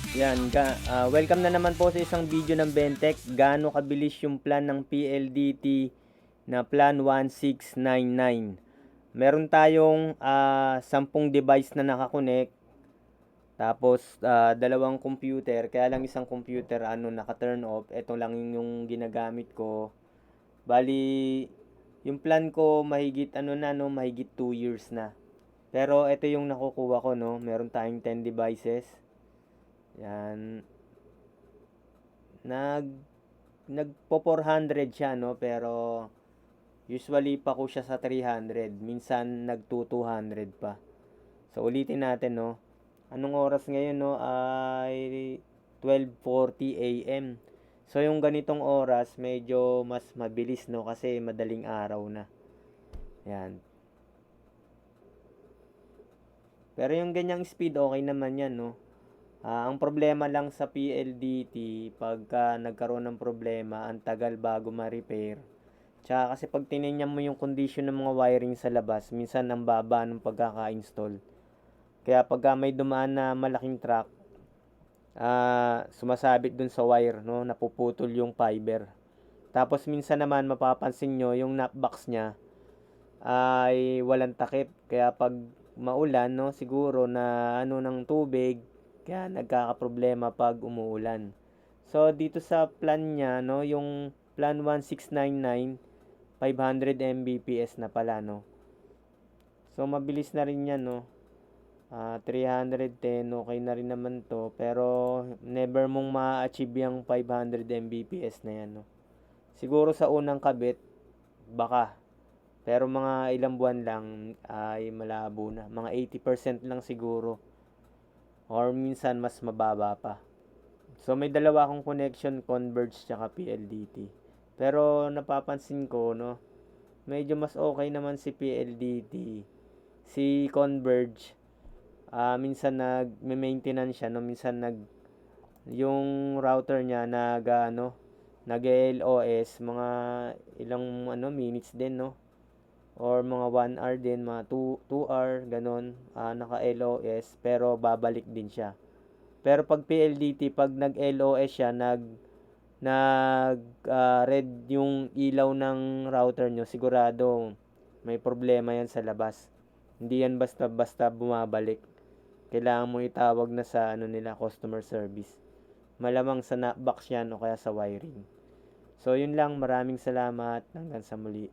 Welcome na naman po sa isang video ng Bentech. Gaano kabilis yung plan ng PLDT na Plan 1699. Meron tayong 10 device na nakakonect. Tapos dalawang computer, kaya lang isang computer naka-turn off. Ito lang yung ginagamit ko. Bali, yung plan ko mahigit mahigit 2 years na. Pero ito yung nakukuha ko, no. Meron tayong 10 devices. Yan. Nag nagpo 400 siya, no, pero usually pa ko siya sa 300, minsan nagto 200 pa. So ulitin natin, no. Anong oras ngayon, no, ay 12:40 AM. So yung ganitong oras medyo mas mabilis, no, kasi madaling araw na. Yan. Pero yung ganyang speed okay naman yan, no. Ang problema lang sa PLDT, pagka nagkaroon ng problema, ang tagal bago ma-repair. Tsaka kasi pag tinignan mo yung condition ng mga wiring sa labas, minsan ang baba ng pagkaka-install. Kaya pagka may dumaan na malaking truck, sumasabit dun sa wire, no, napuputol yung fiber. Tapos minsan naman mapapansin nyo yung knockbox niya ay walang takip. Kaya pag maulan, no, siguro na ng tubig, kaya nagkakaproblema pag umuulan. So dito sa plan niya, no, yung plan 1699, 500 Mbps na pala, no. So mabilis na rin 'yan, no. 310 okay na rin naman 'to, pero never mong ma-achieve yung 500 Mbps na 'yan, no. Siguro sa unang kabit baka, pero mga ilang buwan lang ay malabo na. Mga 80% lang siguro or minsan mas mababa pa. So may dalawa akong connection, Converge tsaka PLDT. Pero napapansin ko, no, medyo mas okay naman si PLDT. Si Converge, minsan nag-maintenance siya, no, minsan yung router niya nag-LOS mga ilang minutes din, no, or mga 1 hour din, mga 2 hour ganon, naka-LOS pero babalik din siya. Pero pag PLDT, pag nag-LOS siya, red yung ilaw ng router nyo, sigurado may problema yan sa labas. Hindi yan basta-basta bumabalik. Kailangan mo itawag na sa nila, customer service. Malamang sa knockbox yan o kaya sa wiring. So yun lang, maraming salamat. Hanggang sa muli.